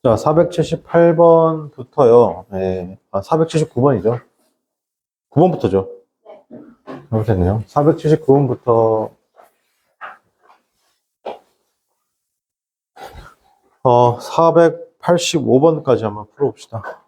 자, 478번부터요. 네. 479번이죠. 9번부터죠. 잘못했네요. 479번부터 485번까지 한번 풀어봅시다.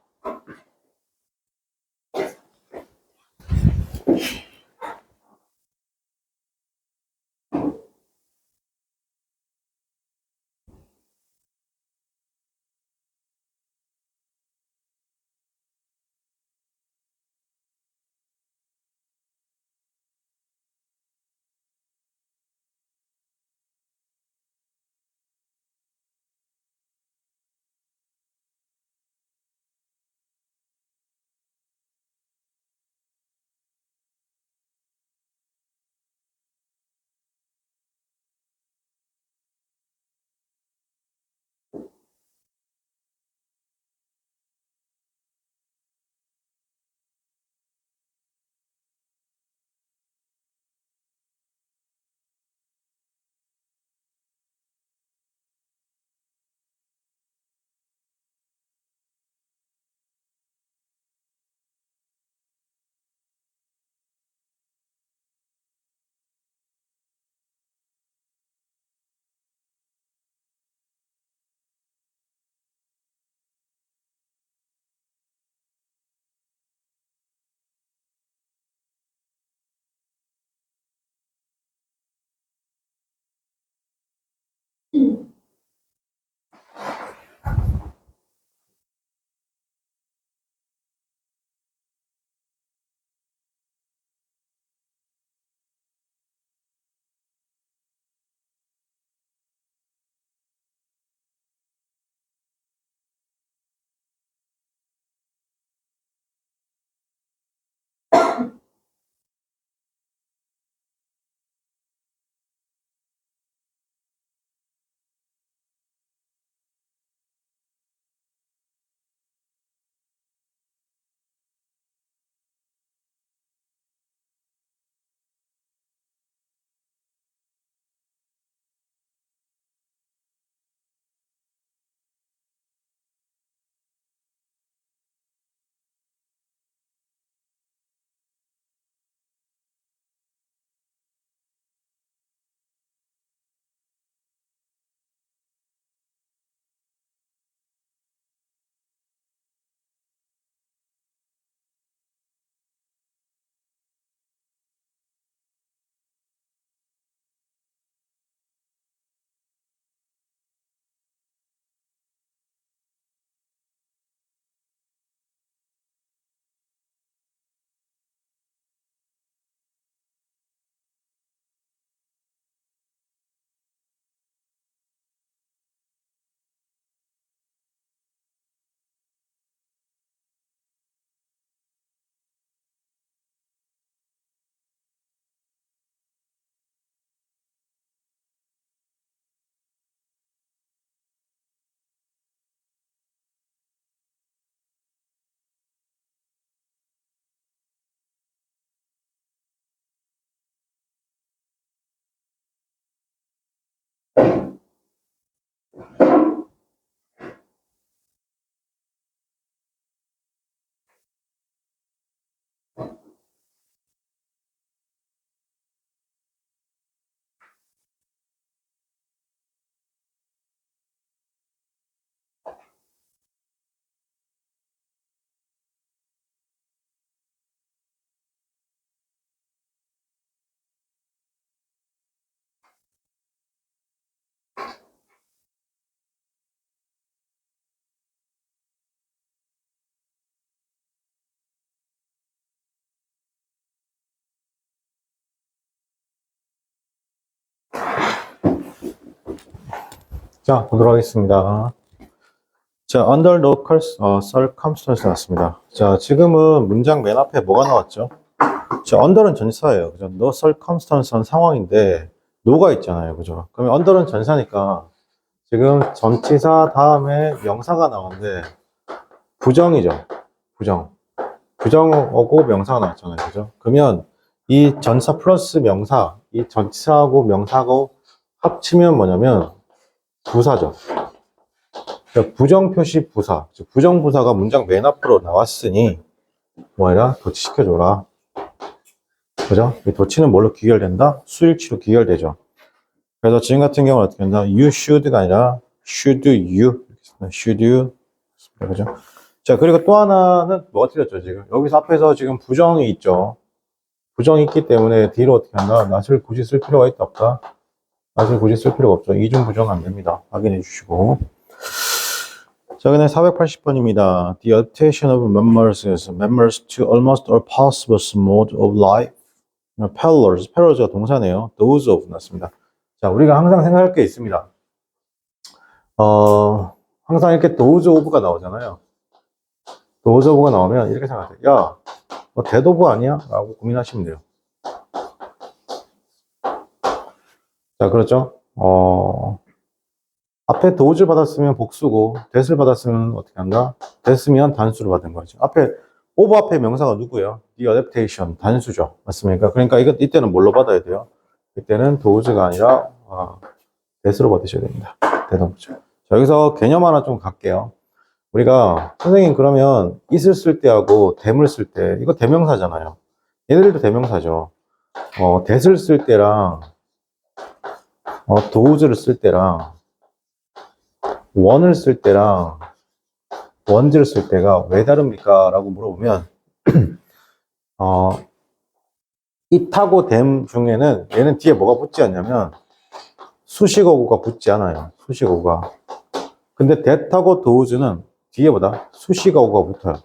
자, 보도록 하겠습니다. 자, under local circumstance 나왔습니다. 자, 지금은 문장 맨 앞에 뭐가 나왔죠? 자, under는 전치사예요. 그죠? no circumstance는 상황인데, no가 있잖아요. 그죠? 그러면 under는 전치사니까 지금 전치사 다음에 명사가 나오는데, 부정이죠. 부정. 부정어고 명사가 나왔잖아요. 그죠? 그러면 이 전치사 플러스 명사, 이 전치사하고 명사하고 합치면 뭐냐면, 부사죠. 부정표시 부사, 즉 부정부사가 문장 맨 앞으로 나왔으니 뭐해라? 도치시켜줘라. 그죠? 이 도치는 뭘로 귀결된다? 수일치로 귀결되죠. 그래서 지금 같은 경우는 어떻게 된다? You should가 아니라 should you. should you. 그죠? 자, 그리고 또 하나는 뭐가 틀렸죠, 지금? 여기서 앞에서 지금 부정이 있죠. 부정이 있기 때문에 뒤로 어떻게 한다? not을 굳이 쓸 필요가 있다, 없다? not을 굳이 쓸 필요가 없죠. 이중 부정 안 됩니다. 확인해 주시고. 자, 그다음에 480번입니다. The adaptation of members to almost all possible modes of life. parallels가 동사네요. those of 났습니다. 자, 우리가 항상 생각할 게 있습니다. 항상 이렇게 those of가 나오잖아요. those of가 나오면 이렇게 생각하세요. 야, 너 that of 아니야? 라고 고민하시면 돼요. 자, 그렇죠? 앞에 those를 받았으면 복수고, that을 받았으면 어떻게 한다? that으면 단수를 받은 거죠. 앞에, of 앞에 명사가 누구예요? The adaptation, 단수죠. 맞습니까? 그러니까 이때는 뭘로 받아야 돼요? 이때는 those가 아니라, that으로 받으셔야 됩니다. 대답죠. 자, 여기서 개념 하나 좀 갈게요. 우리가, 선생님, 그러면 it을 쓸 때하고 them을 쓸 때, 이거 대명사잖아요. 얘네들도 대명사죠. that을 쓸 때랑, those를 쓸 때랑, 원을 쓸 때랑 원즈를 쓸 때가 왜 다릅니까? 라고 물어보면 it하고 them 중에는 얘는 뒤에 뭐가 붙지 않냐면 수식어구가 붙지 않아요. 수식어구가. 근데 that하고 those는 뒤에 보다 수식어구가 붙어요.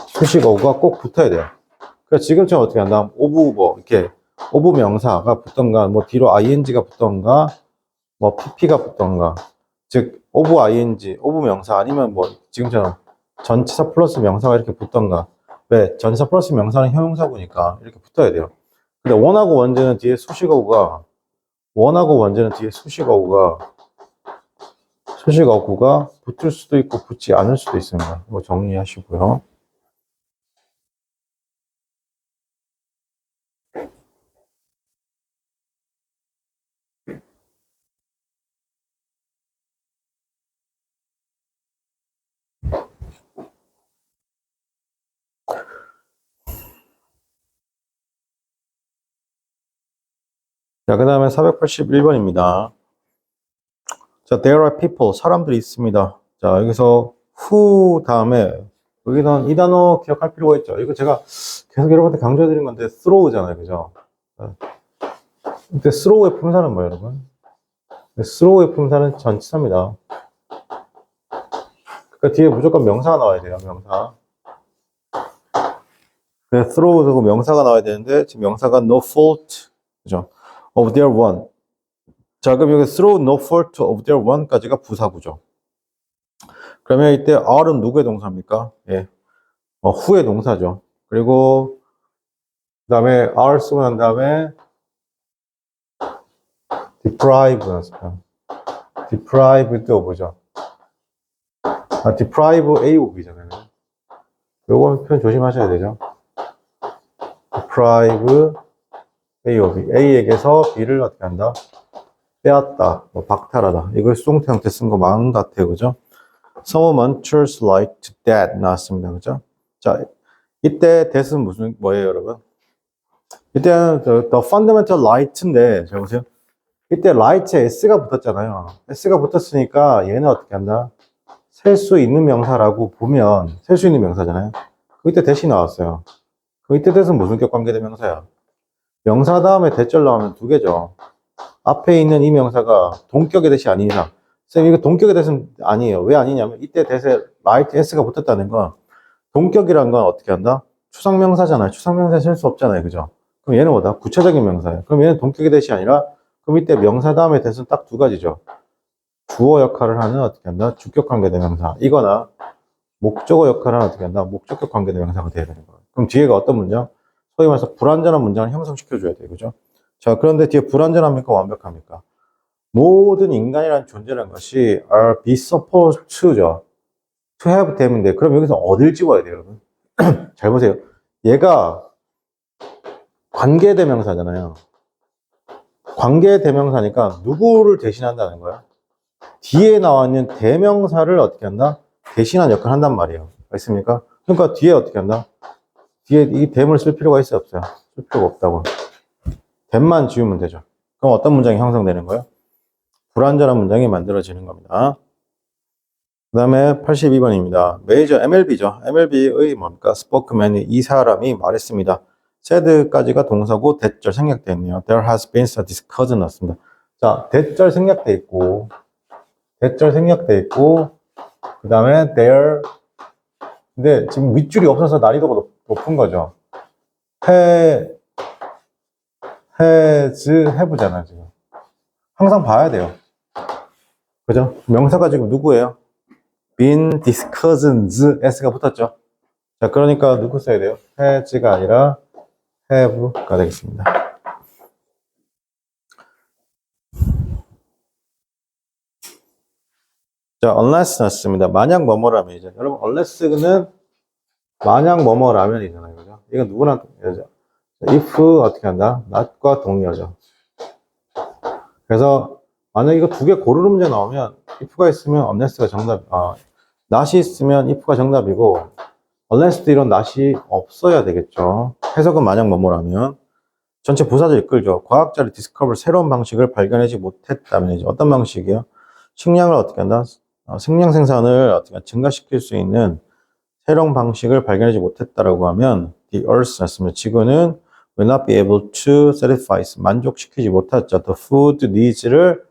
수식어구가 꼭 붙어야 돼요. 그래서 지금처럼 어떻게 한다? of 이렇게 of 명사가 붙던가 뭐 뒤로 ing가 붙던가 뭐 pp가 붙던가 즉 of ing, of 명사 아니면 뭐 지금처럼 전치사 플러스 명사가 이렇게 붙던가. 왜? 전치사 플러스 명사는 형용사구니까 이렇게 붙어야 돼요. 근데 원하고 원제는 뒤에 수식어구가 붙을 수도 있고 붙지 않을 수도 있습니다. 이거 정리하시고요. 자, 그 다음에 481번입니다. 자, there are people, 사람들이 있습니다. 자, 여기서 who 다음에, 여기는 이 단어 기억할 필요가 있죠. 이거 제가 계속 여러분한테 강조해드린 건데, throw잖아요. 그죠? 근데 throw의 품사는 뭐예요, 여러분? throw의 품사는 전치사입니다. 그러니까 뒤에 무조건 명사가 나와야 돼요, 명사. 그래서 throw하고 명사가 나와야 되는데, 지금 명사가 no fault, 그죠? of their one. 자, 그럼 여기 through no fault of their one까지가 부사구죠. 그러면 이때 are은 누구의 동사입니까? 예. who의 동사죠. 그리고 그 다음에 are 쓰고 난 다음에 deprive 나왔어요. deprived of죠. deprive A of이잖아요. 요거 표현 조심하셔야 되죠. deprive A of A에게서 B를 어떻게 한다? 빼앗다, 뭐 박탈하다. 이걸 수동태 형태 쓴 거 많은 것 같아요. 그죠? Someone chose like to that 나왔습니다. 그죠? 자, 이때 that은 뭐예요, 여러분? 이때는 the fundamental right인데, 잘 보세요. 이때 right에 s가 붙었잖아요. s가 붙었으니까 얘는 어떻게 한다? 셀 수 있는 명사라고 보면, 셀 수 있는 명사잖아요. 그때 that이 나왔어요. 그때 that은 무슨 격 관계대 명사야? 명사 다음에 대절 나오면 두 개죠. 앞에 있는 이 명사가 동격의 대시 아닌 이상. 쌤, 이거 동격의 대시는 아니에요. 왜 아니냐면, 이때 대세 right s가 붙었다는 건, 동격이란 건 어떻게 한다? 추상명사잖아요. 추상명사에 쓸 수 없잖아요. 그죠? 그럼 얘는 뭐다? 구체적인 명사예요. 그럼 얘는 동격의 대시 아니라, 그럼 이때 명사 다음에 대시는 딱 두 가지죠. 주어 역할을 하는 어떻게 한다? 주격 관계대명사. 이거나, 목적어 역할을 하는 어떻게 한다? 목적격 관계대명사가 돼야 되는 거예요. 그럼 뒤에가 어떤 문장? 소위 말해서 불완전한 문장을 형성시켜줘야 돼요. 그죠? 자, 그런데 뒤에 불완전합니까? 완벽합니까? 모든 인간이라는 존재라는 것이 are be supposed to죠. to have them인데, 그럼 여기서 어딜 집어야 돼요, 여러분? 잘 보세요. 얘가 관계대명사잖아요. 관계대명사니까 누구를 대신한다는 거야? 뒤에 나와 있는 대명사를 어떻게 한다? 대신한 역할을 한단 말이에요. 알겠습니까? 그러니까 뒤에 어떻게 한다? 뒤에 이 대문을 쓸 필요가 있어요, 없어요? 쓸 필요가 없다고. 대만 지우면 되죠. 그럼 어떤 문장이 형성되는 거예요? 불완전한 문장이 만들어지는 겁니다. 그 다음에 82번입니다. 메이저 MLB죠. MLB의 뭡니까? 스포크맨이 이 사람이 말했습니다. said까지가 동사고 대절 생략되어 있네요. There has been a discussion 났습니다. 자, 대절 생략되어 있고 그 다음에 there. 근데 지금 윗줄이 없어서 난이도가 높은 거죠. has, have잖아요, 지금. 항상 봐야 돼요. 그죠? 명사가 지금 누구예요? been discussions, s가 붙었죠. 자, 그러니까 누구 써야 돼요? has가 아니라 have가 되겠습니다. 자, unless 났습니다. 만약 뭐뭐라면이죠. 여러분, unless는 만약 뭐뭐라면이잖아요. 그죠? 이건 누구나 동의하죠. if 어떻게 한다? not과 동의하죠. 그래서 만약 이거 두 개 고르는 문제 나오면 if가 있으면 unless가 정답, not이 있으면 if가 정답이고 unless도 이런 not이 없어야 되겠죠. 해석은 만약 뭐뭐라면 전체 부사절 이끌죠. 과학자를 discover 새로운 방식을 발견하지 못했다면이죠. 어떤 방식이요? 식량을 어떻게 한다? 식량 생산을 어떻게 증가시킬 수 있는 새로운 방식을 발견하지 못했다라고 하면 the earth 였으면 지구는 will not be able to satisfy 만족시키지 못했죠. the food needs를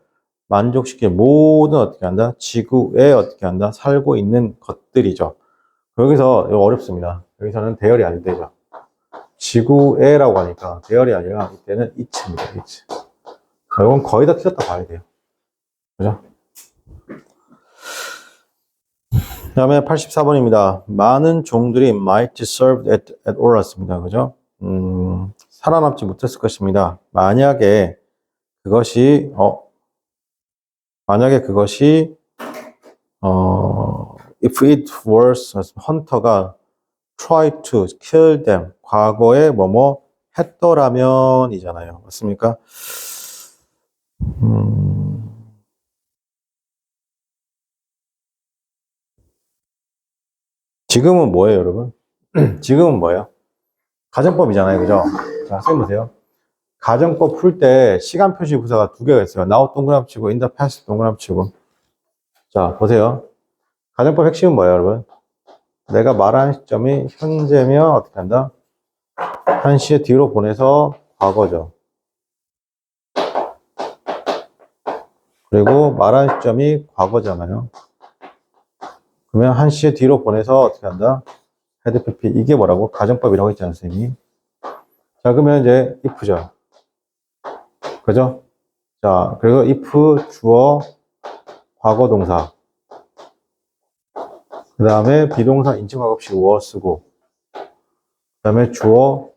만족시킬 모든 어떻게 한다? 지구에 어떻게 한다? 살고 있는 것들이죠. 여기서 이거 어렵습니다. 여기서는 대열이 안 되죠. 지구에라고 하니까 대열이 아니라 이때는 it입니다. it. 이건 거의 다 틀렸다 봐야 돼요. 그죠? 그 다음에 84번입니다. 많은 종들이 might served at all 였습니다. 그죠? 살아남지 못했을 것입니다. 만약에 그것이 if it was 헌터가 try to kill them 과거에 뭐뭐 했더라면 이잖아요. 맞습니까? 지금은 뭐예요, 여러분? 지금은 뭐예요? 가정법이잖아요, 그죠? 자, 선생님 보세요. 가정법 풀 때 시간 표시 부사가 두 개가 있어요. now 동그라미 치고 in the past 동그라미 치고. 자, 보세요. 가정법 핵심은 뭐예요, 여러분? 내가 말한 시점이 현재면 어떻게 한다? 한시의 뒤로 보내서 과거죠. 그리고 말한 시점이 과거잖아요. 그러면 한시의 뒤로 보내서 어떻게 한다? 헤드 PP. 이게 뭐라고? 가정법이라고 했잖아요, 선생님이. 자, 그러면 이제 if죠. 그죠? 자, 그리고 if 주어 과거 동사. 그 다음에 비동사 인칭과급식 was 쓰고. 그 다음에 주어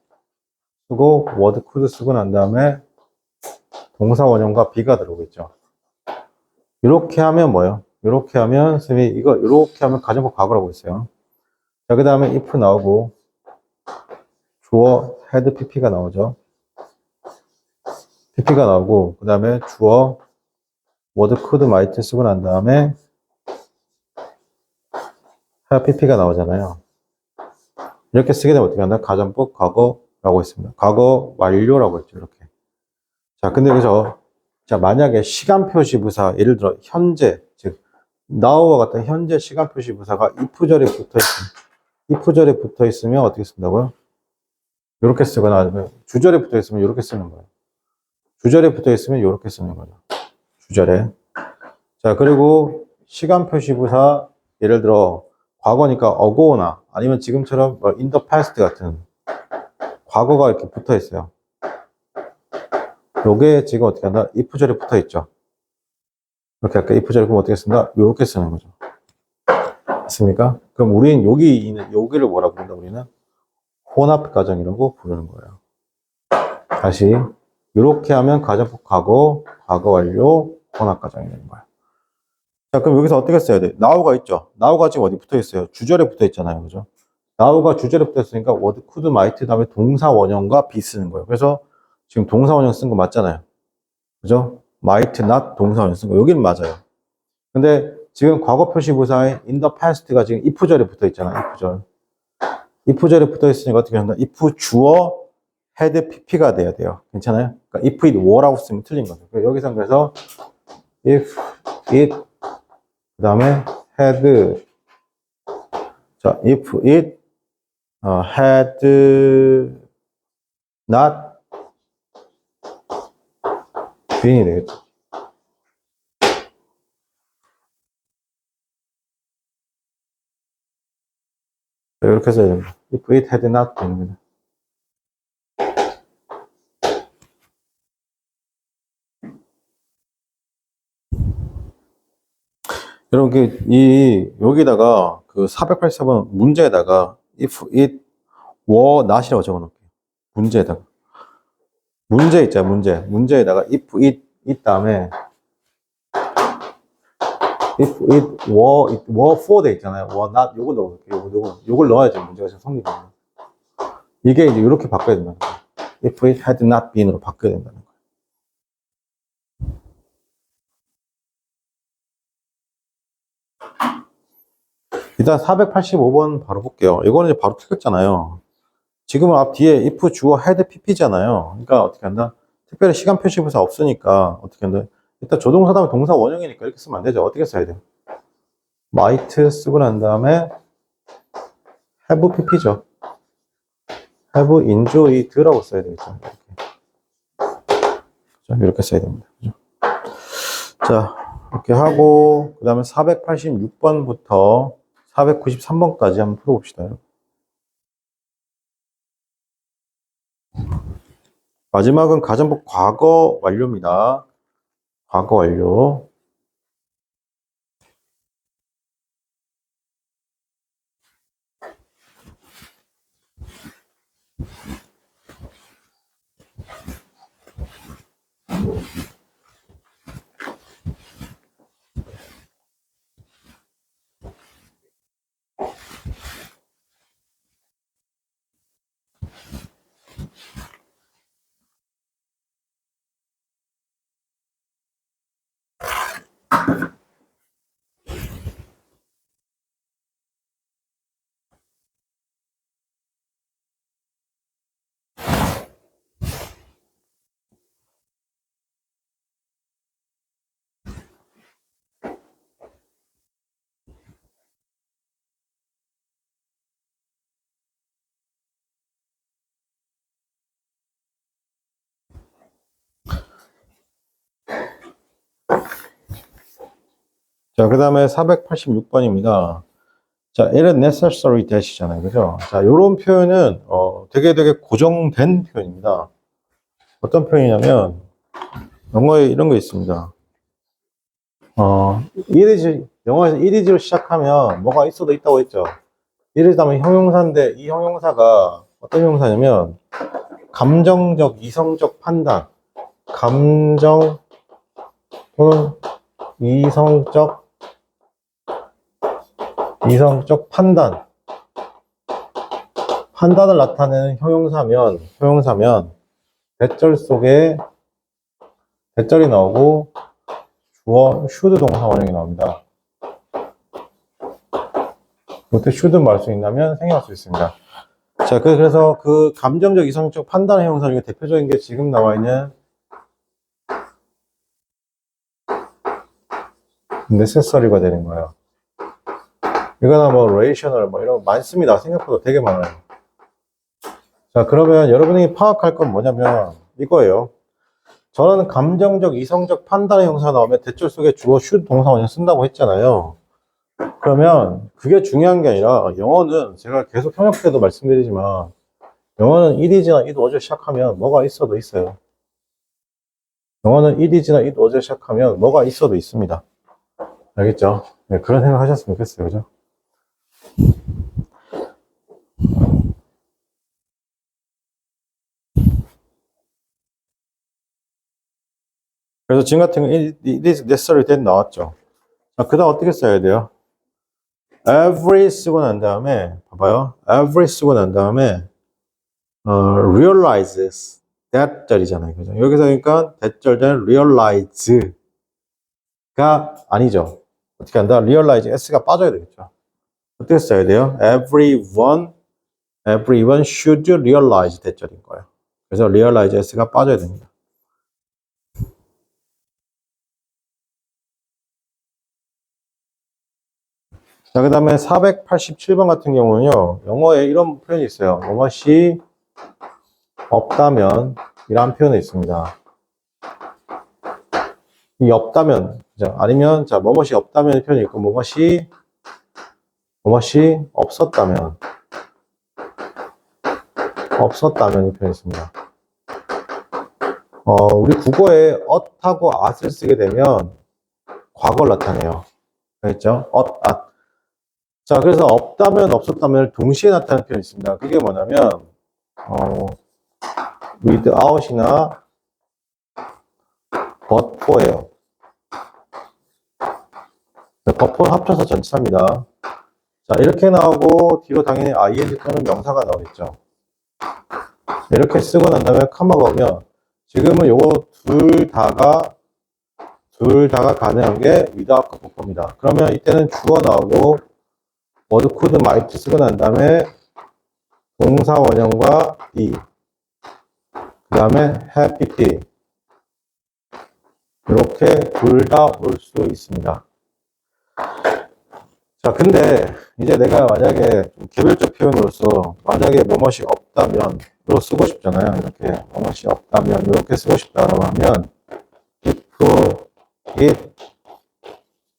쓰고 word could 쓰고 난 다음에 동사 원형과 be가 들어오겠죠. 이렇게 하면 뭐예요? 이렇게 하면 선생님이 이거 이렇게 하면 가정법 과거라고 했어요. 자, 그 다음에 if 나오고 주어 had pp가 나오죠. pp가 나오고 그 다음에 주어 word could might 쓰고 난 다음에 have pp가 나오잖아요. 이렇게 쓰게 되면 어떻게 한다? 가정법 과거라고 했습니다. 과거 완료라고 했죠. 이렇게. 자, 근데 그죠? 자, 만약에 시간 표시 부사 예를 들어 현재 즉 now와 같은 현재 시간 표시 부사가 if절에 붙어 있으면 어떻게 쓴다고요? 이렇게 쓰거나 아니면 주절에 붙어 있으면 이렇게 쓰는 거예요. 주절에 붙어 있으면 이렇게 쓰는 거죠. 주절에. 자, 그리고 시간 표시 부사 예를 들어 과거니까 ago나 아니면 지금처럼 in the past 같은 과거가 이렇게 붙어 있어요. 요게 지금 어떻게 한다? if절에 붙어 있죠. 이렇게 할까? if절에 그럼 어떻게 쓴다? 요렇게 쓰는 거죠. 맞습니까? 그럼 우리는 여기를 뭐라고 부른다? 우리는 혼합 가정이라고 부르는 거예요. 다시 이렇게 하면 가정법 과거 완료, 혼합 가정이 되는 거예요. 자, 그럼 여기서 어떻게 써야 돼? now가 있죠. now가 지금 어디 붙어 있어요? 주절에 붙어 있잖아요. 그죠? now가 주절에 붙어 있으니까 word could might 다음에 동사 원형과 be 쓰는 거예요. 그래서 지금 동사 원형 쓴 거 맞잖아요. 그죠? might not 동사 원형 쓴 거. 여기는 맞아요. 근데 지금 과거 표시 부사인 in the past가 지금 if절에 붙어 있잖아. if절. if절에 붙어 있으니까 어떻게 한다? if 주어 had pp가 돼야 돼요. 괜찮아요? 그러니까 if it were라고 쓰면 틀린 거죠. 여기서 그래서 if it 그 다음에 had 자 if it had not been이 되겠죠. 이렇게 써야 됩니다. if it had not been입니다. 여러분, 여기다가 그 484번 문제에다가 if it were not이라고 적어 놓을게요. 문제에다가. 문제 있잖아요, 문제. 문제에다가 if it 다음에 if it were for 돼 있잖아요. were not, 요걸 넣어볼게요. 요걸 넣어야지 문제가 좀 성립돼요. 이게 이제 이렇게 바꿔야 된다는 거예요. if it had not been으로 바꿔야 된다는 거예요. 일단 485번 바로 볼게요. 이거는 이제 바로 틀렸잖아요. 지금은 앞 뒤에 if 주어 had pp잖아요. 그러니까 어떻게 한다? 특별히 시간 표시 부사 없으니까 어떻게 한다? 일단 조동사 다음에 동사 원형이니까 이렇게 쓰면 안 되죠. 어떻게 써야 돼요? might 쓰고 난 다음에 have pp죠. have enjoyed라고 써야 되겠죠. 이렇게 써야 됩니다. 그죠? 자, 이렇게 하고 그 다음에 486번부터 493번까지 한번 풀어봅시다. 마지막은 가정법 과거 완료입니다. 과거 완료. 자, 그 다음에 486번입니다. 자, it is necessary that이잖아요. 그죠? 자, 요런 표현은, 되게 고정된 표현입니다. 어떤 표현이냐면, 영어에 이런 거 있습니다. it is, 영어에서 it is로 시작하면 뭐가 있어도 있다고 했죠. it is 다음에 형용사인데, 이 형용사가 어떤 형용사냐면, 감정적, 이성적 판단, 감정 또는 이성적 판단을 나타내는 형용사면 대절 속에 대절이 나오고 주어 should 동사 원형이 나옵니다. 그때 should 말 수 있냐면 생략할 수 있습니다. 자, 그래서 그 감정적 이성적 판단 형용사 중에 대표적인 게 지금 나와 있는 necessary가 되는 거예요. 이거나 뭐 rational 뭐 이런 거 많습니다. 생각보다 되게 많아요. 자, 그러면 여러분이 파악할 건 뭐냐면 이거예요. 저는 감정적, 이성적 판단의 형사 나오면 대절 속에 주어 should 동사 원형 쓴다고 했잖아요. 그러면 그게 중요한 게 아니라 영어는 제가 계속 현역 때도 말씀드리지만 영어는 it is나 it was로 시작하면 뭐가 있어도 있어요. 영어는 it is나 it was로 시작하면 뭐가 있어도 있습니다. 알겠죠? 네, 그런 생각 하셨으면 좋겠어요. 그죠? 그래서 지금 같은 경우 it is necessary that 나왔죠. 자, 그 다음 어떻게 써야 돼요? every 쓰고 난 다음에 봐봐요. every 쓰고 난 다음에 realizes that 절이잖아요. 그죠? 여기서 그러니까 that 절된 realize가 아니죠. 어떻게 한다? realize s가 빠져야 되겠죠. 어떻게 써야 돼요? everyone should realize 대절인 거예요. 그래서 realize s가 빠져야 됩니다. 자, 그 다음에 487번 같은 경우는요, 영어에 이런 표현이 있어요. 무엇이 없다면, 이런 표현이 있습니다. 이 없다면, 아니면, 자, 무엇이 없다면 표현이 있고, 무엇이 없었다면 이 표현이 있습니다. 우리 국어에 엇하고 at을 쓰게 되면 과거를 나타내요. 그랬죠? at. 자, 그래서 없다면, 없었다면 동시에 나타나는 표현이 있습니다. 그게 뭐냐면, without이나 but for예요. but for 합쳐서 전치사입니다. 자, 이렇게 나오고, 뒤로 당연히 ing 또는 명사가 나오겠죠. 이렇게 쓰고 난 다음에 컴마가 오면, 지금은 요거 둘 다가 가능한 게 without과 before. 그러면 이때는 주어 나오고, would, could, might 쓰고 난 다음에 동사 원형과 be, 그 다음에 have, pp. 이렇게 둘 다 올 수 있습니다. 자, 근데 이제 내가 만약에 좀 개별적 표현으로서 만약에 뭐뭇이 없다면 으로 쓰고 싶잖아요. 이렇게 뭐뭇이 없다면 이렇게 쓰고 싶다고 하면 if it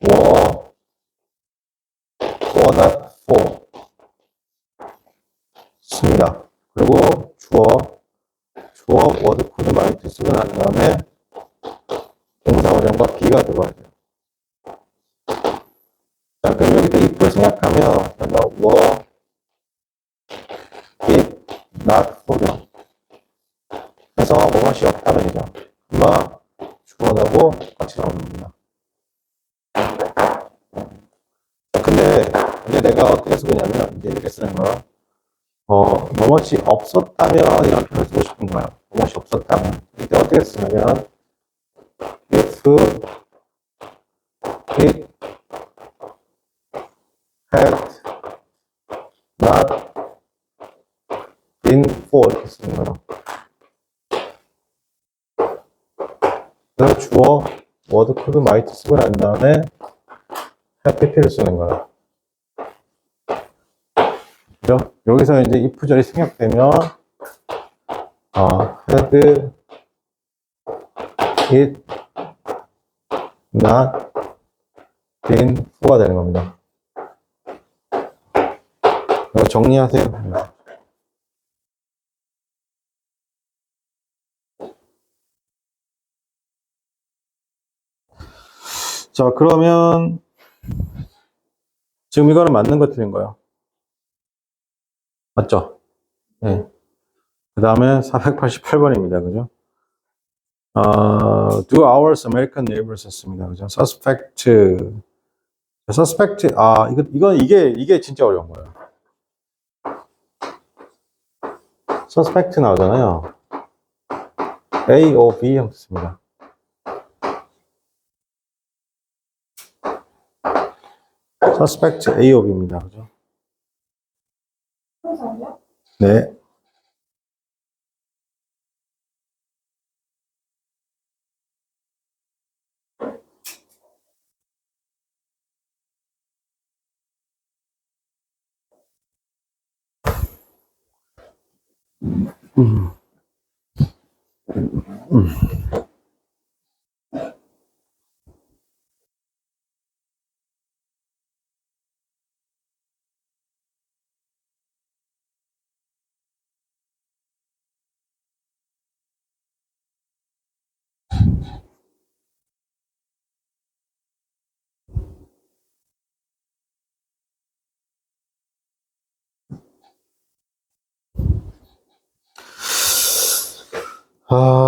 were not for 씁니다. 그리고 주어 would, could, might 쓰고 난 다음에 동사 원형과 be가 들어가야 돼요. 자, 그럼 여기다 if를 생각하면 were it not for죠. 그래서 뭐뭇이 없다면이죠. 아마 주어하고 같이 나오는 겁니다. 자, 근데 이제 내가 어떻게 쓰냐면 이제 이렇게 쓰는 거야. 뭐뭇이 없었다면 이런 표현을 쓰고 싶은 거야. 뭐뭇이 없었다면 이때 어떻게 쓰냐면 if it had not been for 이렇게 쓰는 거예요. 그래서 주어 would, could, might 쓰고 난 다음에 have, pp를 쓰는 거예요. 그죠? 여기서 이제 if절이 생략되면 had it not been for가 되는 겁니다. 이거 정리하세요. 자, 그러면 지금 이거는 맞는 거 틀린 거예요. 맞죠? 네. 그 다음에 488번입니다. 그죠? Do ours American neighbors 했습니다. 그죠? suspect, 이게 진짜 어려운 거예요. suspect 나오잖아요. A, O, B 형 썼습니다. suspect A, O, B입니다. 그죠? 네.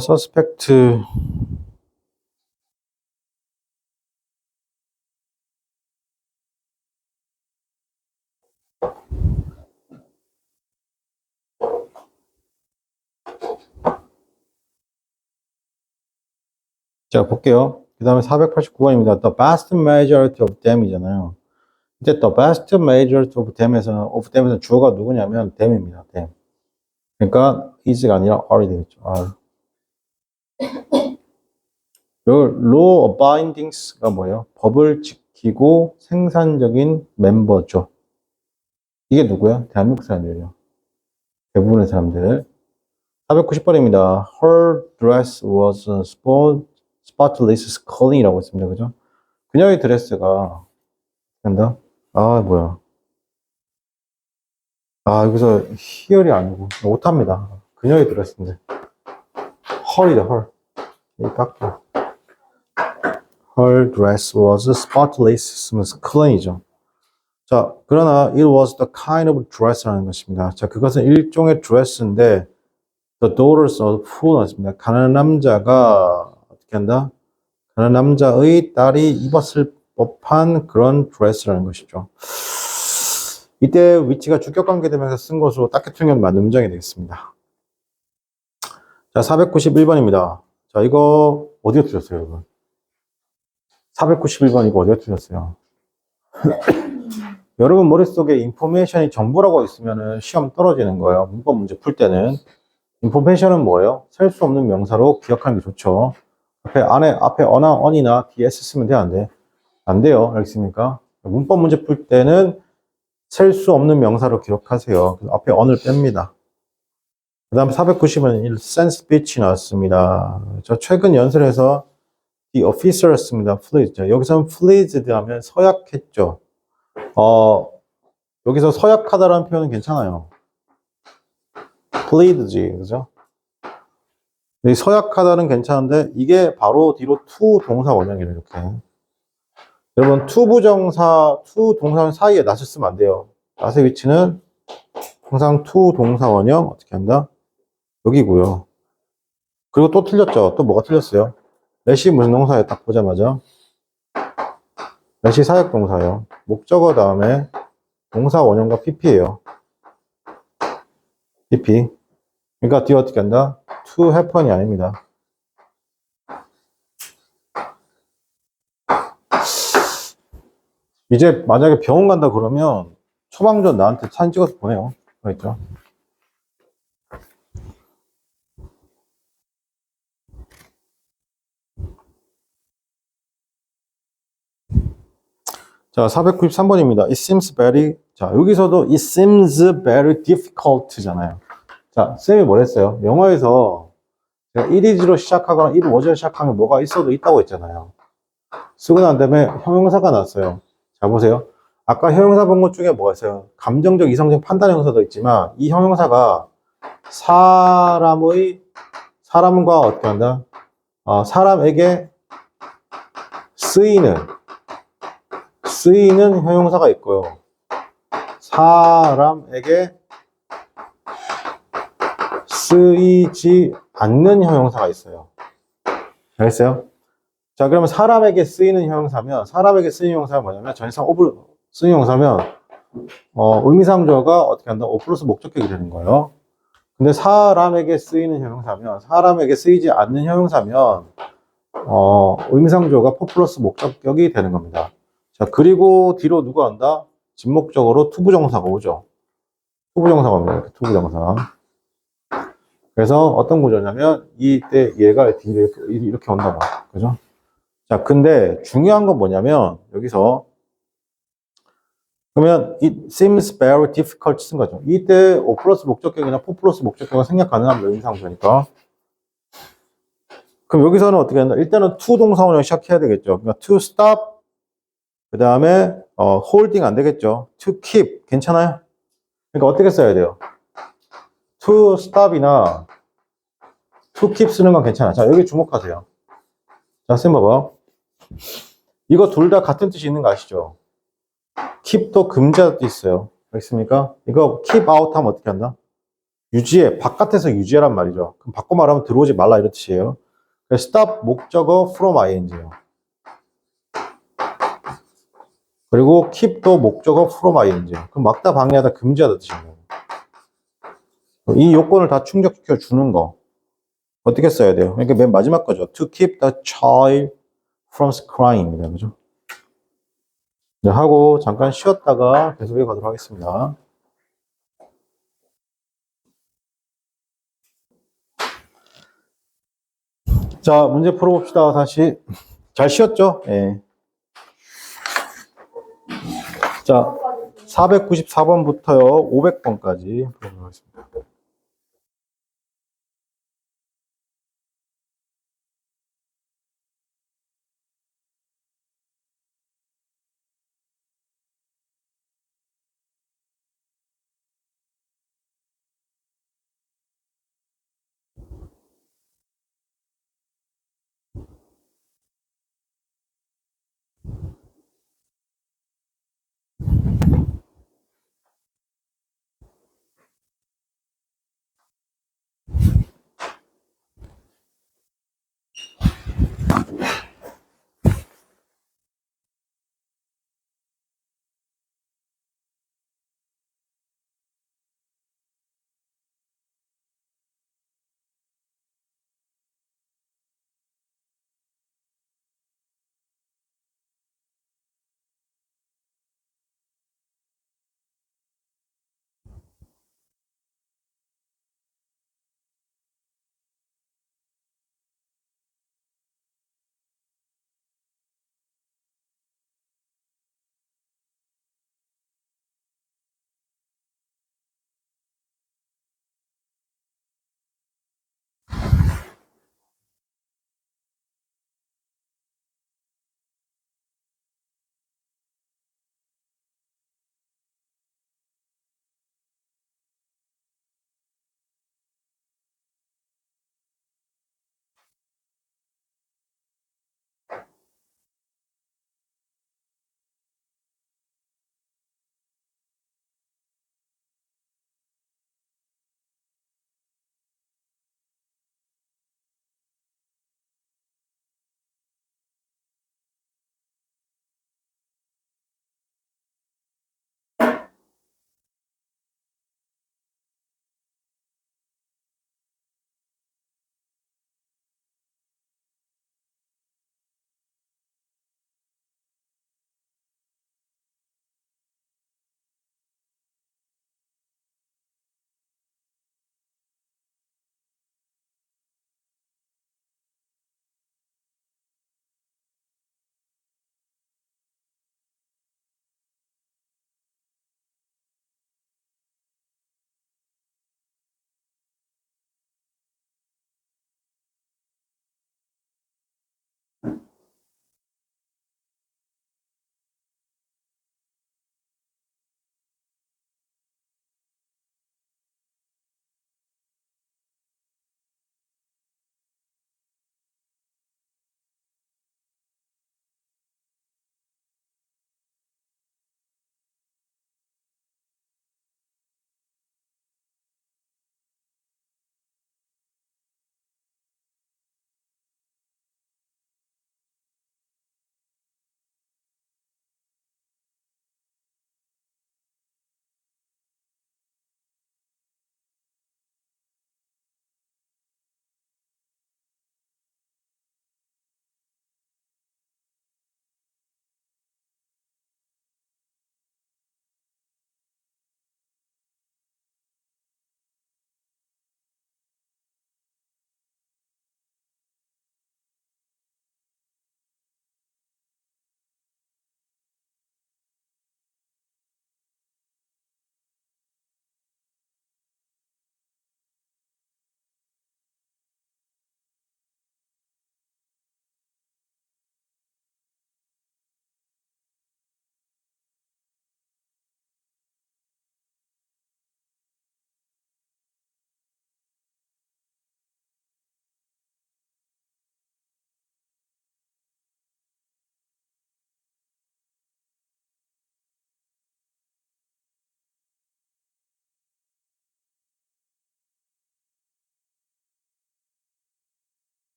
suspect. 자, 볼게요. 그 다음에 489번입니다. The vast majority of them이잖아요. 이제 the vast majority of them에서는 주어가 누구냐면 them입니다. them. 그러니까 is가 아니라 are이 되겠죠. law abidings가 뭐예요? 법을 지키고 생산적인 멤버죠. 이게 누구야? 대한민국 사람들이에요. 대부분의 사람들. 490번입니다. Her dress was spotless clean이라고 했습니다. 그죠? 그녀의 드레스가 된다? 뭐야. 여기서 히얼이 아니고 못합니다. 그녀의 드레스인데. 헐이다, 헐. 이 깎여. Her dress was spotless, clean이죠. 자, 그러나 it was the kind of dress라는 것입니다. 자, 그것은 일종의 드레스인데 the daughters of who 나왔습니다. 가난한 남자가 어떻게 한다? 가난한 남자의 딸이 입었을 법한 그런 드레스라는 것이죠. 이때 위치가 주격관계되면서 쓴 것으로 딱히통역 맞는 문장이 되겠습니다. 자, 491번입니다. 자, 이거 어디가 틀렸어요, 여러분? 491번 이거 어디가 틀렸어요? 여러분 머릿속에 인포메이션이 전부라고 있으면 시험 떨어지는 거예요. 문법 문제 풀 때는. 인포메이션은 뭐예요? 셀 수 없는 명사로 기억하는 게 좋죠. 앞에 어나, 언이나 ds 쓰면 돼, 안 돼? 안 돼요. 알겠습니까? 문법 문제 풀 때는 셀 수 없는 명사로 기록하세요. 그래서 앞에 언을 뺍니다. 그 다음 490은 sense speech 나왔습니다. 저 최근 연설에서 the officer였습니다. pleased. 여기서는 pleased 하면 서약했죠. 여기서 서약하다라는 표현은 괜찮아요. plead지, 그죠? 서약하다는 괜찮은데, 이게 바로 뒤로 to 동사 원형이에요, 이렇게. 여러분, to 동사 사이에 낫을 쓰면 안 돼요. 낫의 위치는 항상 to 동사 원형, 어떻게 한다? 여기고요. 그리고 또 틀렸죠? 또 뭐가 틀렸어요? let이 무슨 동사예요? 딱 보자마자. let이 사역 동사예요. 목적어 다음에 동사 원형과 pp예요. pp. 그러니까 뒤에 어떻게 한다? to happen이 아닙니다. 이제 만약에 병원 간다 그러면 처방전 나한테 사진 찍어서 보내요. 알겠죠? 자, 493번입니다. It seems very, 자, 여기서도 it seems very difficult잖아요. 자, 쌤이 뭘 했어요? 영어에서 제가 it is로 시작하거나 it was로 시작하면 뭐가 있어도 있다고 했잖아요. 쓰고 난 다음에 형용사가 나왔어요. 자, 보세요. 아까 형용사 본 것 중에 뭐가 있어요? 감정적, 이성적 판단 형용사도 있지만 이 형용사가 사람과 어떻게 한다? 사람에게 쓰이는 형용사가 있고요. 사람에게 쓰이지 않는 형용사가 있어요. 알겠어요? 자, 그러면 사람에게 쓰이는 형용사면, 사람에게 쓰이는 형용사가 뭐냐면, 전치사 쓰이는 형용사면, 의미상조가 어떻게 한다? O 플러스 목적격이 되는 거예요. 근데 사람에게 쓰이는 형용사면, 사람에게 쓰이지 않는 형용사면, 의미상조가 포 플러스 목적격이 되는 겁니다. 자, 그리고 뒤로 누가 한다? 진목적으로 투부정사가 오죠. 투부정사가 옵니다. 이렇게 투부정사. 그래서 어떤 구조냐면, 이때 얘가 뒤로 이렇게 온다고. 그죠? 자, 근데 중요한 건 뭐냐면, 여기서, 그러면 it seems very difficult 쓴 거죠. 이때 O 플러스 목적격이나 포 플러스 목적격은 생략 가능합니다. 의미상조니까. 그럼 여기서는 어떻게 한다? 일단은 to 동사원형 시작해야 되겠죠. 그러니까 to stop, 그 다음에 holding 안 되겠죠. to keep 괜찮아요? 그러니까 어떻게 써야 돼요? to stop이나 to keep 쓰는 건 괜찮아. 자, 여기 주목하세요. 자, 쌤 봐봐. 이거 둘 다 같은 뜻이 있는 거 아시죠? keep도 금지할 때 있어요. 알겠습니까? 이거 keep out 하면 어떻게 한다? 유지해. 바깥에서 유지해란 말이죠. 그럼 바꿔 말하면 들어오지 말라 이런 뜻이에요. stop 목적어 from ing예요. 그리고 keep도 목적어 from ing. 그럼 막다, 방해하다, 금지하다 뜻이에요. 이 요건을 다 충족시켜 주는 거. 어떻게 써야 돼요? 그러니까 맨 마지막 거죠. To keep the child from scrying입니다. 그죠? 네, 하고 잠깐 쉬었다가 계속해 가도록 하겠습니다. 자, 문제 풀어봅시다. 다시. 잘 쉬었죠? 예. 자, 494번부터요, 500번까지 풀어보도록 하겠습니다.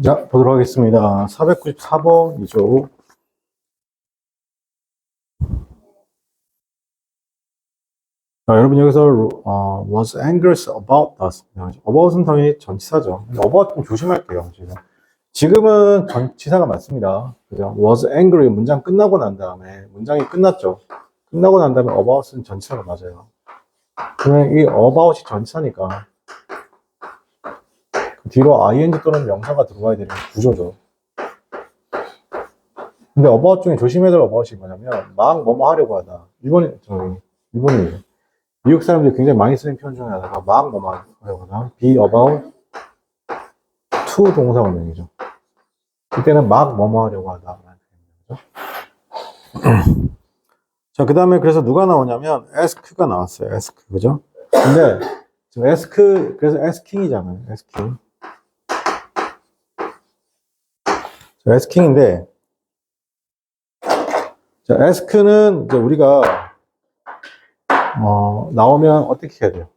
자, 보도록 하겠습니다. 494번이죠. 자, 여러분 여기서 was anxious about us. about은 당연히 전치사죠. about 좀 조심할게요. 지금은 전치사가 맞습니다. 그죠? was angry 문장 끝나고 난 다음에 문장이 끝났죠. 끝나고 난 다음에 about은 전치사가 맞아요. 그러면 이 about이 전치사니까 그 뒤로 ing 또는 명사가 들어와야 되는 구조죠. 근데 about 중에 조심해야 될 about이 뭐냐면 막 뭐뭐 하려고 하다. 일본이 미국 사람들이 굉장히 많이 쓰는 표현 중에 하나가 막 뭐뭐 하려고 하다. be about to 동사 원형이죠. 이때는 막 뭐뭐 하려고 하다. 자, 그 다음에 그래서 누가 나오냐면 ask가 나왔어요. ask, 그죠? 근데 지금 ask, 그래서 asking이잖아요. asking. 자, asking인데 자, ask는 이제 우리가 나오면 어떻게 해야 돼요?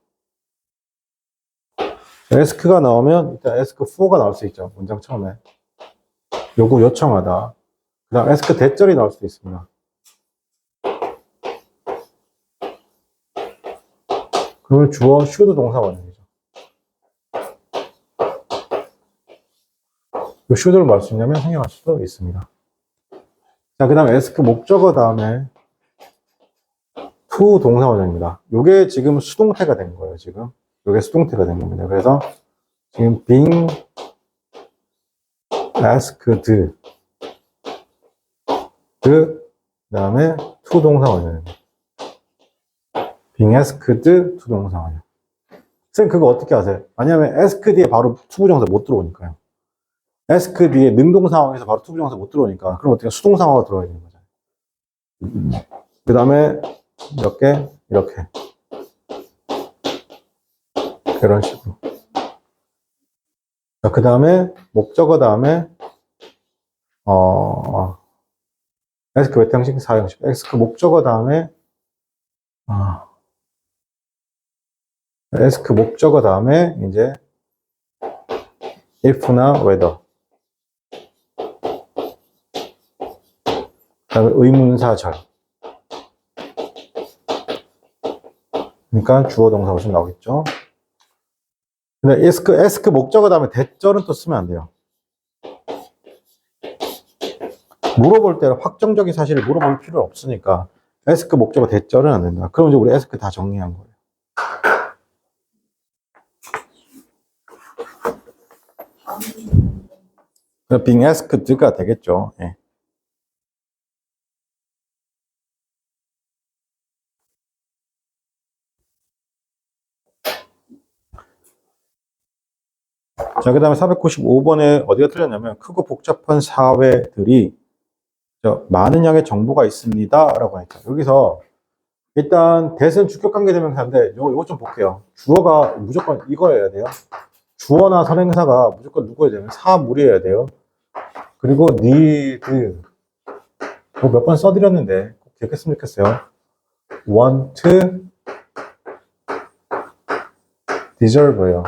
ask가 나오면 일단 ask for가 나올 수 있죠. 문장 처음에. 요청하다. 그 다음 ask 대절이 나올 수도 있습니다. 그러면 주어 should 동사 원형이죠. 이 should를 뭘 수 있냐면 생략할 수도 있습니다. 자, 그 다음에 ask 목적어 다음에 to 동사 원형입니다. 요게 지금 수동태가 된 거예요, 지금. 요게 수동태가 된 겁니다. 그래서 지금 being asked 그 다음에 to 동사 원형입니다. being asked to 동사 원형. 선생님 그거 어떻게 아세요? 왜냐면 ask 뒤에 바로 to 부정사 못 들어오니까요. ask 뒤에 능동 상황에서 바로 to 부정사 못 들어오니까 그럼 어떻게 수동 상황으로 들어야 되는 거죠. 그 다음에 몇 개? 이렇게. 이런 식으로. 자, 그 다음에 목적어 다음에 ask 몇 형식? 4형식. ask 목적어 다음에 ask 목적어 다음에 이제 if나 whether. 그 다음에 의문사절. 그러니까 주어 동사 오시면 나오겠죠. 근데 ask 목적어 다음에 대절은 또 쓰면 안 돼요. 물어볼 때는 확정적인 사실을 물어볼 필요 없으니까 ask 목적어 대절은 안 된다. 그럼 이제 우리 ask 다 정리한 거예요. being asked가 되겠죠. 예. 자, 그 다음에 495번에 어디가 틀렸냐면 크고 복잡한 사회들이 많은 양의 정보가 있습니다 라고 했죠. 여기서 일단 대선 주격관계대명사인데 요거 좀 볼게요. 주어가 무조건 이거여야 돼요. 주어나 선행사가 무조건 누구여야 되면 사물이어야 돼요. 그리고 need 몇 번 써드렸는데 꼭 기억했으면 좋겠어요. want, deserve예요.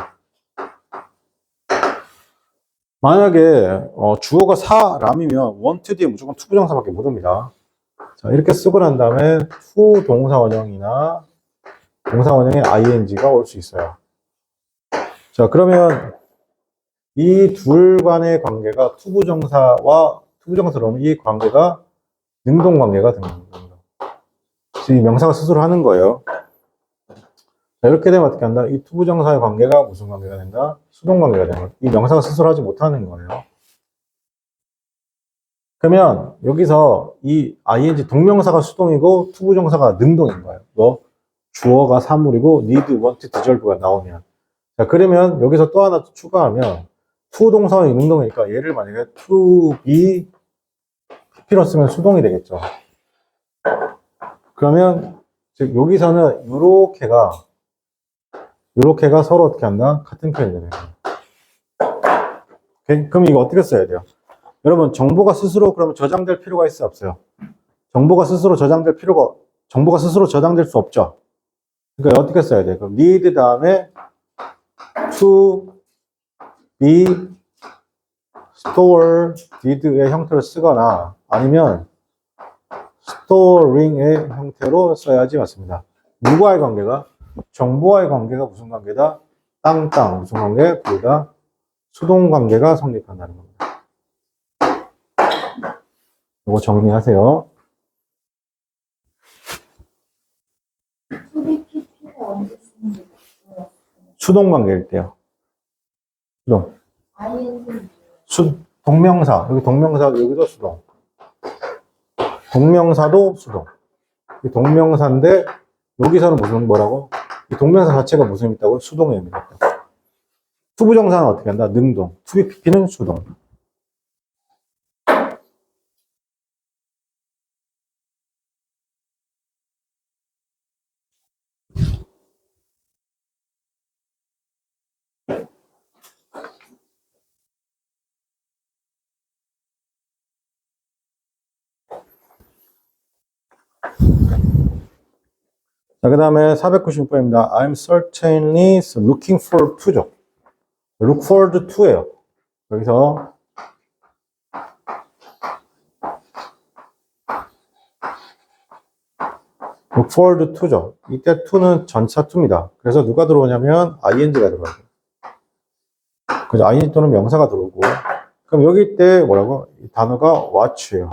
만약에 주어가 사람이면 want 뒤에 무조건 to 부정사밖에 못 옵니다. 자, 이렇게 쓰고 난 다음에 to 동사원형이나 동사원형에 ing가 올 수 있어요. 자, 그러면 이 둘 간의 관계가 to 부정사와 to 부정사로 오면 이 관계가 능동 관계가 됩니다. 이 명사가 스스로 하는 거예요. 자, 이렇게 되면 어떻게 한다? 이 to 부정사의 관계가 무슨 관계가 된다? 수동 관계가 되는 거예요. 이 명사가 스스로 하지 못하는 거예요. 그러면 여기서 이 ing 동명사가 수동이고 to 부정사가 능동인 거예요. 주어가 사물이고 need, want, deserve가 나오면. 자, 그러면 여기서 또 하나 추가하면 to 동사의 능동이니까 얘를 만약에 to be pp로 쓰면 수동이 되겠죠. 그러면 즉 여기서는 요렇게가 서로 어떻게 한다? 같은 표현이 되는 거예요. 오케이? 그럼 이거 어떻게 써야 돼요? 여러분 정보가 스스로 그러면 저장될 필요가 있어요? 없어요? 정보가 스스로 저장될 수 없죠. 그러니까 어떻게 써야 돼? 그럼 need 다음에 to be stored의 형태로 쓰거나 아니면 storing의 형태로 써야지 맞습니다. 누구와의 관계가? 정보와의 관계가 무슨 관계다? 땅 무슨 관계? 둘 다 수동 관계가 성립한다는 겁니다. 이거 정리하세요. 수동 관계일 때요. 수동. 동명사. 여기 동명사, 여기도 수동. 동명사도 수동. 이 동명사인데, 여기서는 무슨, 뭐라고? 이 동명사 자체가 무슨 의미 있다고? 수동의 의미가 있다. 투부정사는 어떻게 한다? 능동. to be pp는 수동. 자, 그 다음에 496번입니다. I'm certainly looking forward to죠. look forward to예요. 여기서 look forward to죠. 이때 to는 전차 to입니다. 그래서 누가 들어오냐면 ing가 들어와요. 그래서 ing 또는 명사가 들어오고 그럼 여기 때 뭐라고? 이 단어가 watch예요.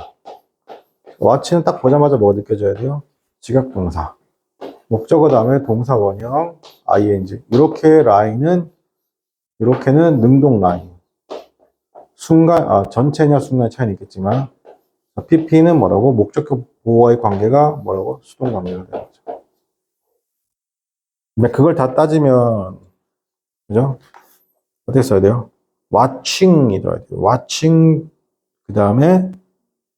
watch는 딱 보자마자 뭐가 느껴져야 돼요? 지각동사. 목적어 다음에 동사 원형 ing. 이렇게 라인은 이렇게는 능동 라인. 전체냐 순간 차이는 있겠지만 pp는 뭐라고? 목적격 보호와의 관계가 뭐라고? 수동 관계가 되는 거죠. 근데 그걸 다 따지면 그죠? 어떻게 써야 돼요? watching이 들어야 돼요. watching 그 다음에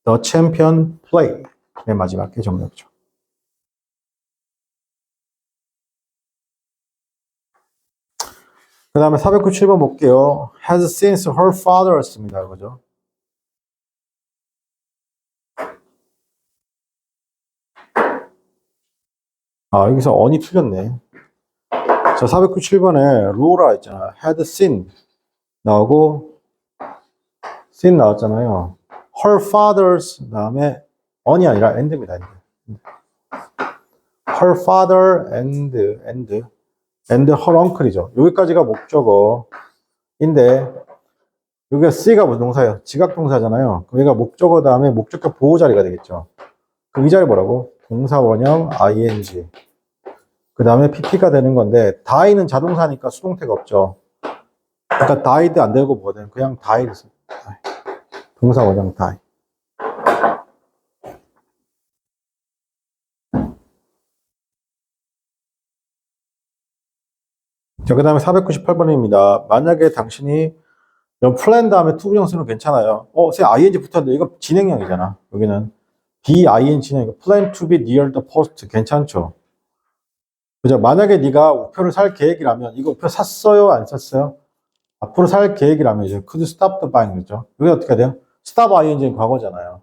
the champion play 맨 마지막에 정답이죠. 그 다음에 497번 볼게요. has since her father 씁니다. 그죠? 여기서 on이 틀렸네. 자, 497번에 로라 있잖아. had seen 나오고 seen 나왔잖아요. her father's 다음에 on이 아니라 and입니다. her father and her uncle이죠. 여기까지가 목적어인데 여기가 C가 무슨 동사예요? 지각동사잖아요. 그럼 얘가 목적어 다음에 목적격 보호 자리가 되겠죠. 그럼 이 자리 뭐라고? 동사 원형 ing 그 다음에 pp가 되는 건데 die는 자동사니까 수동태가 없죠. 그러니까 died 안 되고 뭐든 그냥 die를 씁니다. 동사 원형 die. 자, 그 다음에 498번입니다. 만약에 당신이 이런 plan 다음에 투부정 쓰면 괜찮아요. 쌤 ing 붙었는데 이거 진행형이잖아. 여기는 BING니까 plan to be near the post 괜찮죠? 그죠? 만약에 네가 우표를 살 계획이라면 이거 우표 샀어요? 안 샀어요? 앞으로 살 계획이라면 이제 could stop the buying 그죠? 여기 어떻게 돼요? stop ing는 과거잖아요.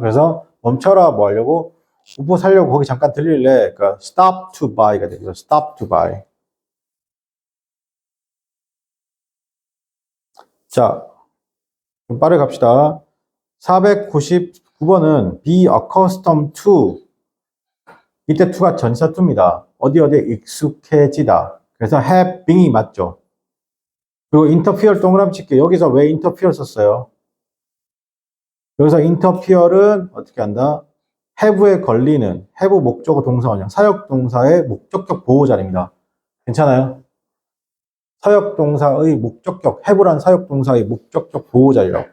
그래서 멈춰라 뭐 하려고? 우표 살려고 거기 잠깐 들릴래. 그러니까 stop to buy가 되죠. stop to buy. 자, 좀 빠르게 갑시다. 499번은 be accustomed to 이때 to가 전치사 to입니다. 어디에 익숙해지다. 그래서 have being이 맞죠. 그리고 interfere 동그라미 칠게요. 여기서 왜 interfere 썼어요? 여기서 interfere는 어떻게 한다? have에 걸리는 have 목적어 동사 원형 사역동사의 목적격 보호 자리입니다. 괜찮아요? 사역동사의 목적격 have란 사역동사의 목적격 보호 자리라고.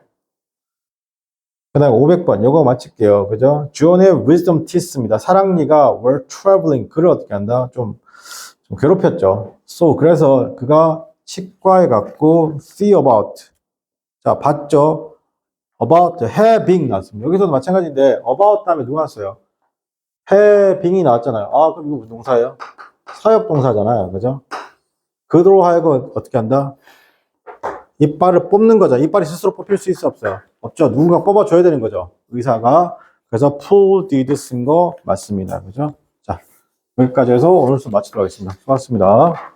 그 다음에 500번 요거 마칠게요. 그죠? 주원의 wisdom teeth입니다. 사랑니가 were traveling 그를 어떻게 한다? 좀 괴롭혔죠. 그래서 그가 치과에 갔고 see about 자 봤죠? about having 나왔습니다. 여기서도 마찬가지인데 about 다음에 누가 왔어요? having이 나왔잖아요. 그럼 이거 무슨 동사예요? 사역동사잖아요. 그죠? 그대로 하여금 어떻게 한다? 이빨을 뽑는 거죠. 이빨이 스스로 뽑힐 수 있어 없어요? 없죠. 누군가 뽑아줘야 되는 거죠. 의사가. 그래서 pull did 쓴 거 맞습니다. 그죠? 자, 여기까지 해서 오늘 수업 마치도록 하겠습니다. 수고하셨습니다.